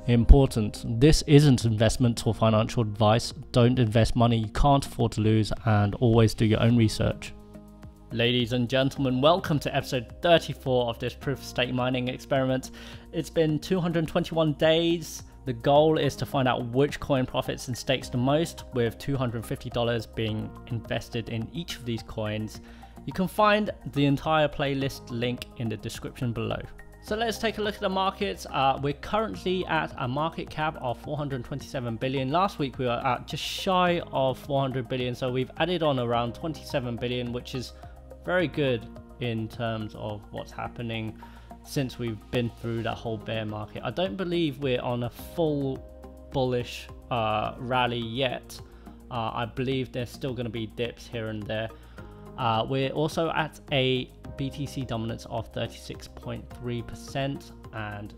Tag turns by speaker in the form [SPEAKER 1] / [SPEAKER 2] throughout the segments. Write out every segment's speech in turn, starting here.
[SPEAKER 1] important. This isn't investment or financial advice. Don't invest money you can't afford to lose, and always do your own research. Ladies and gentlemen, welcome to episode 34 of this proof of stake mining experiment. It's been 221 days. The goal is to find out which coin profits and stakes the most, with $250 being invested in each of these coins. You can find the entire playlist link in the description below. So let's take a look at the markets. We're currently at a market cap of 427 billion. Last week we were at just shy of 400 billion, so we've added on around 27 billion, which is very good in terms of what's happening since we've been through that whole bear market. I don't believe we're on a full bullish rally yet. I believe there's still going to be dips here and there. We're also at a BTC dominance of 36.3%, and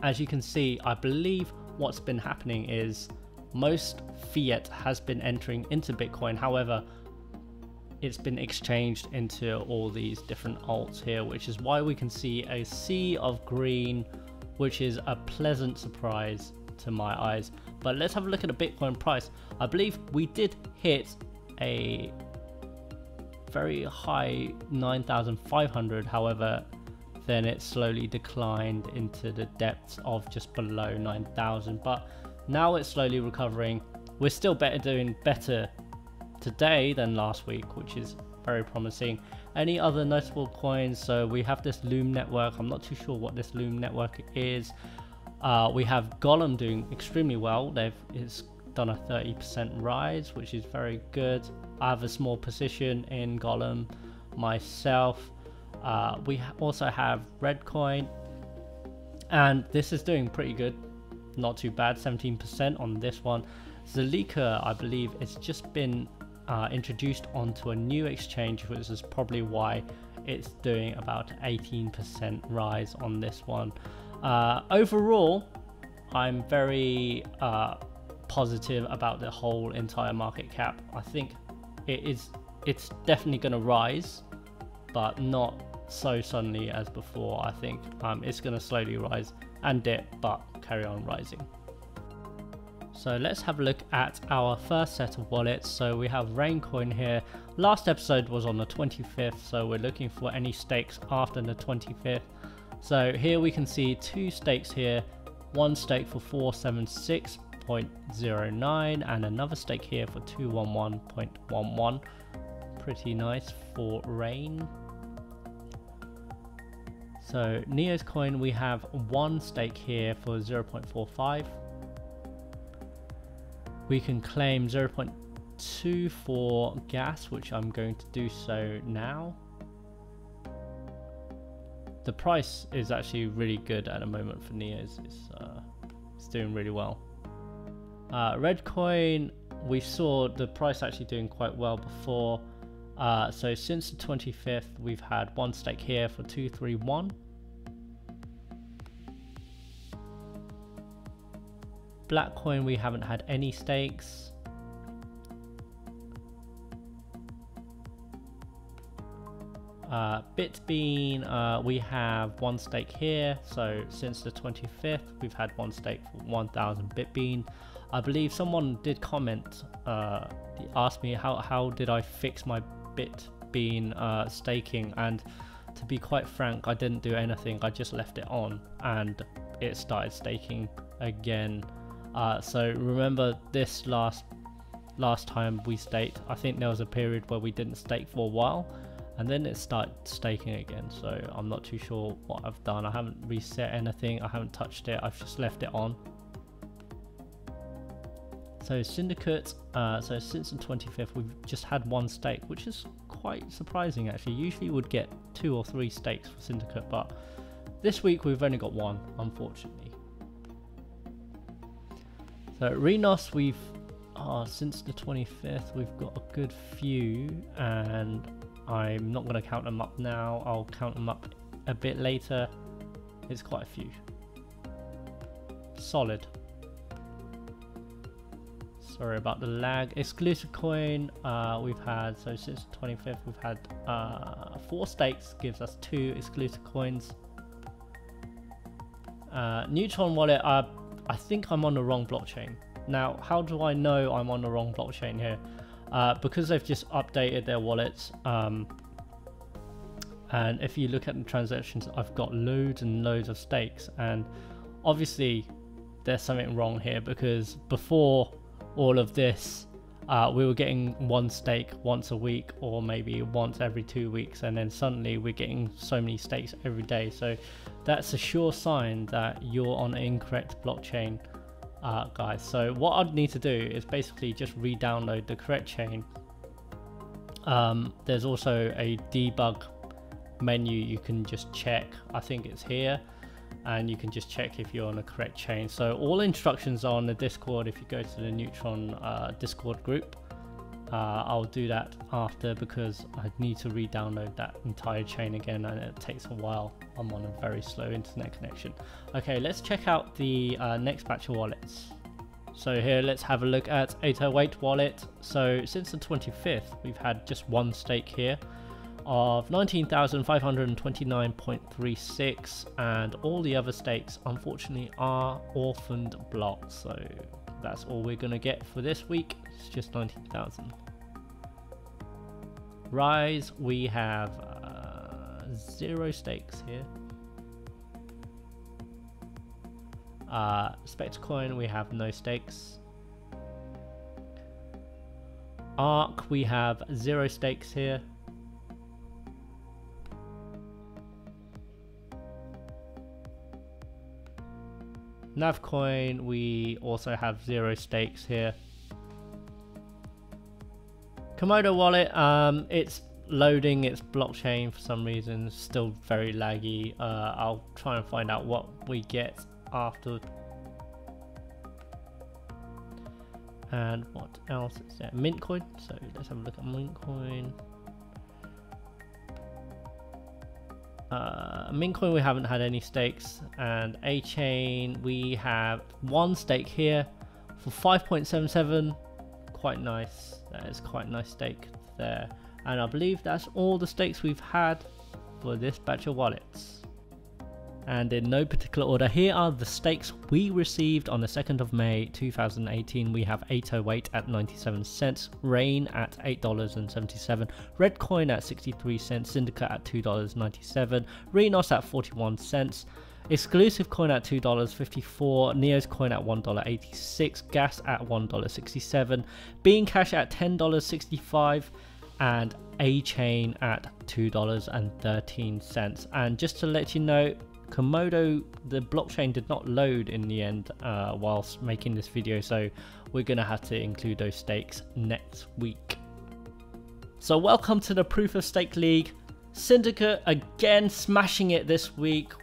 [SPEAKER 1] as you can see, I believe what's been happening is most fiat has been entering into Bitcoin. However, it's been exchanged into all these different alts here, which is why we can see a sea of green, which is a pleasant surprise to my eyes. But let's have a look at the Bitcoin price. I believe we did hit a very high 9,500, however then it slowly declined into the depths of just below 9,000, but now it's slowly recovering. We're still doing better today than last week, which is very promising. Any other notable coins? So we have this Loom network. I'm not too sure what this Loom network is. We have Goerend doing extremely well. It's done a 30% rise, which is very good. I have a small position in Goerend myself. We also have Reddcoin, and this is doing pretty good, not too bad, 17% on this one. Zeller, I believe, it's just been introduced onto a new exchange, which is probably why it's doing about 18% rise on this one. Overall, I'm very positive about the whole entire market cap. I think it's definitely going to rise, but not so suddenly as before. I think it's going to slowly rise and dip, but carry on rising. So let's have a look at our first set of wallets. So we have Reign here. Last episode was on the 25th, so we're looking for any stakes after the 25th. So here we can see two stakes here, one stake for 476.09 and another stake here for 211.11. Pretty nice for Reign. So Neoscoin, we have one stake here for 0.45. We can claim 0.2 for gas, which I'm going to do so now. The price is actually really good at the moment for Neos. It's doing really well. Reddcoin, we saw the price actually doing quite well before. So since the 25th, we've had one stake here for 231. Blackcoin, we haven't had any stakes. BITB, we have one stake here. So since the 25th, we've had one stake for 1,000 BITB. I believe someone did comment, asked me how did I fix my BITB staking, and to be quite frank, I didn't do anything. I just left it on and it started staking again. So remember this last time we staked, I think there was a period where we didn't stake for a while, and then it started staking again. So I'm not too sure what I've done. I haven't reset anything, I haven't touched it, I've just left it on. So Syndicate, so since the 25th we've just had one stake, which is quite surprising actually. Usually would get 2 or 3 stakes for Syndicate, but this week we've only got one, unfortunately. So Renos, we've since the 25th we've got a good few, and I'm not going to count them up now. I'll count them up a bit later. It's quite a few. Solid. Sorry about the lag. Exclusivecoin, we've had, so since the 25th we've had 4 stakes, gives us 2 exclusive coins. Neutron wallet, I think I'm on the wrong blockchain. Now, how do I know I'm on the wrong blockchain here? Because they've just updated their wallets. And if you look at the transactions, I've got loads and loads of stakes, and obviously there's something wrong here, because before all of this we were getting one stake once a week or maybe once every 2 weeks, and then suddenly we're getting so many stakes every day. So that's a sure sign that you're on an incorrect blockchain, guys. So what I'd need to do is basically just re-download the correct chain. There's also a debug menu you can just check. I think it's here, and you can just check if you're on the correct chain. So all instructions are on the Discord. If you go to the Neutron Discord group, I'll do that after, because I need to re-download that entire chain again, and it takes a while. I'm on a very slow internet connection. Okay, let's check out the next batch of wallets. So here, let's have a look at 808 wallet. So since the 25th, we've had just one stake here of 19,529.36, and all the other stakes unfortunately are orphaned blocks. So that's all we're gonna get for this week. It's just 19,000. Rise, we have 0 stakes here. Spectrecoin, we have no stakes. Arc, we have 0 stakes here. Navcoin, we also have 0 stakes here. Komodo wallet, it's loading its blockchain for some reason, still very laggy. I'll try and find out what we get after. And what else is there? Mintcoin, so let's have a look at Mintcoin. Mintcoin, we haven't had any stakes, and Achain, we have 1 stake here for 5.77. Quite nice. That is quite a nice stake there, and I believe that's all the stakes we've had for this batch of wallets. And in no particular order, here are the stakes we received on the 2nd of May 2018. We have 808 at 97 cents, Rain at $8.77, Reddcoin at 63 cents, Syndicate at $2.97, Renos at 41 cents, Exclusivecoin at $2.54, Neoscoin at $1.86, Gas at $1.67, BeanCash at $10.65, and Achain at $2.13. And just to let you know, Komodo, the blockchain did not load in the end whilst making this video, so we're gonna have to include those stakes next week. So welcome to the Proof of Stake League. Syndicate again smashing it this week.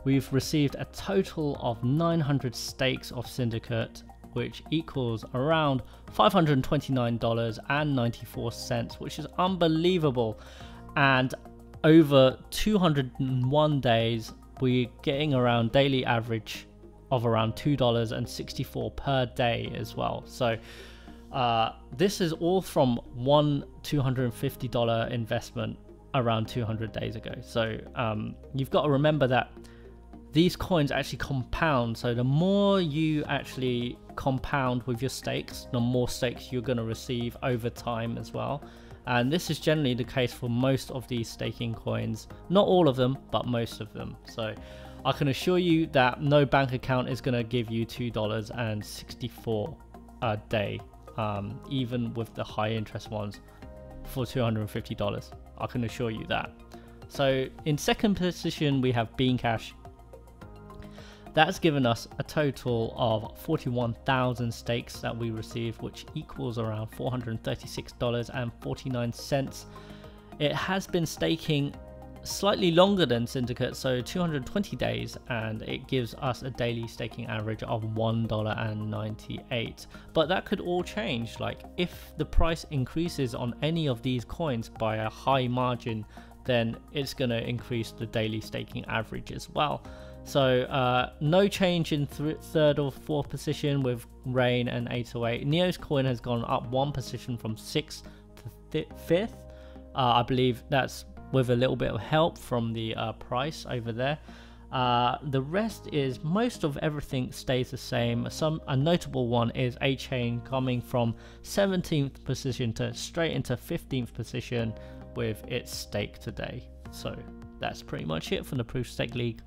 [SPEAKER 1] We've received a total of 900 stakes of Syndicate, which equals around $529.94, which is unbelievable. And over 201 days, we're getting around daily average of around $2.64 per day as well. So this is all from one $250 investment around 200 days ago. So you've got to remember that these coins actually compound. So the more you actually compound with your stakes, the more stakes you're going to receive over time as well. And this is generally the case for most of these staking coins. Not all of them, but most of them. So I can assure you that no bank account is going to give you $2.64 a day, even with the high interest ones for $250. I can assure you that. So in second position, we have BeanCash. That's given us a total of 41,000 stakes that we received, which equals around $436.49. It has been staking slightly longer than Syndicate, so 220 days, and it gives us a daily staking average of $1.98. But that could all change. Like if the price increases on any of these coins by a high margin, then it's going to increase the daily staking average as well. So no change in third or fourth position with Rain and 808. Neoscoin has gone up 1 position from 6th to 5th. I believe that's with a little bit of help from the price over there. The rest is most of everything stays the same. A notable one is Achain coming from 17th position to straight into 15th position with its stake today. So that's pretty much it from the Proof of Stake League.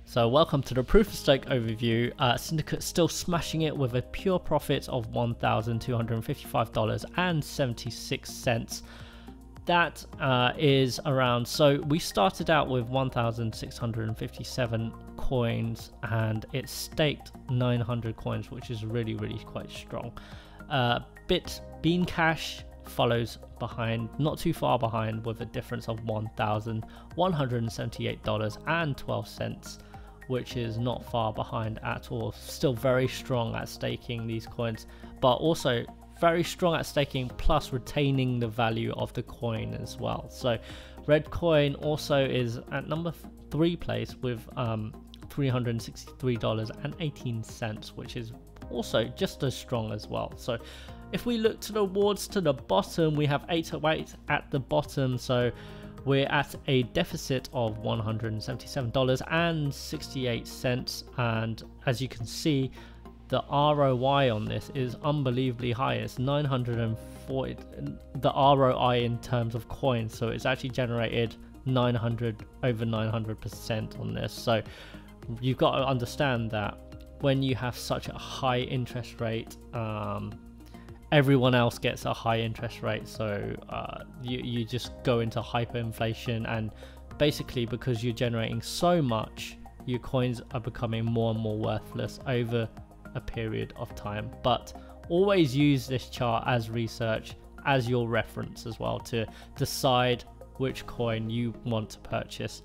[SPEAKER 1] So welcome to the Proof of Stake overview. Syndicate still smashing it with a pure profit of $1,255.76. That is around, so we started out with 1,657 coins and it staked 900 coins, which is really quite strong. BeanCash follows behind, not too far behind, with a difference of $1,178.12, which is not far behind at all. Still very strong at staking these coins, but also very strong at staking plus retaining the value of the coin as well. So Reddcoin also is at number 3 place with $363.18, which is also just as strong as well. So if we look towards to the bottom, we have 808 at the bottom, so we're at a deficit of $177.68, and as you can see, the ROI on this is unbelievably high. It's 940, the ROI in terms of coins, so it's actually generated over 900% on this. So you've got to understand that when you have such a high interest rate, everyone else gets a high interest rate, so you just go into hyperinflation, and basically because you're generating so much, your coins are becoming more and more worthless over a period of time. But always use this chart as research, as your reference as well, to decide which coin you want to purchase.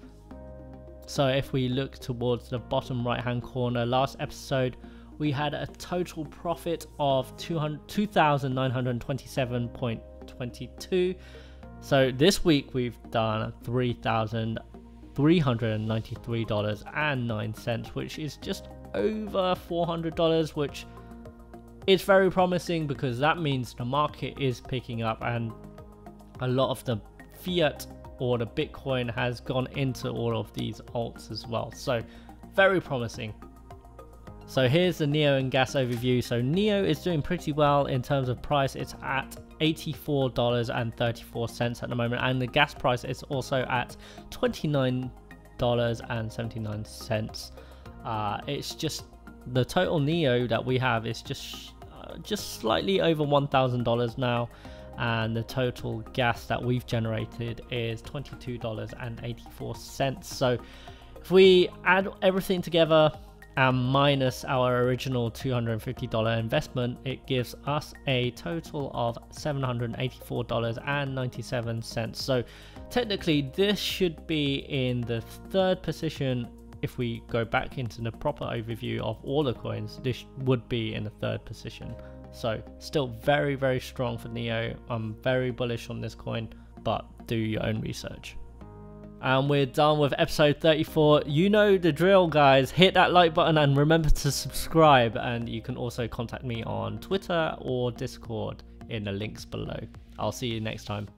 [SPEAKER 1] So if we look towards the bottom right hand corner, last episode we had a total profit of $2,927.22. so this week we've done $3,393.09, which is just over $400, which is very promising because that means the market is picking up and a lot of the fiat or the Bitcoin has gone into all of these alts as well. So very promising. So here's the Neo and gas overview. So Neo is doing pretty well in terms of price. It's at $84.34 at the moment, and the gas price is also at $29.79. It's just the total Neo that we have is just slightly over $1,000 now, and the total gas that we've generated is $22.84. So if we add everything together and minus our original $250 investment, it gives us a total of $784.97. So technically this should be in the 3rd position. If we go back into the proper overview of all the coins, this would be in the 3rd position. So still very strong for Neo. I'm very bullish on this coin, but do your own research. And we're done with episode 34. You know the drill, guys. Hit that like button and remember to subscribe, and you can also contact me on Twitter or Discord in the links below. I'll see you next time.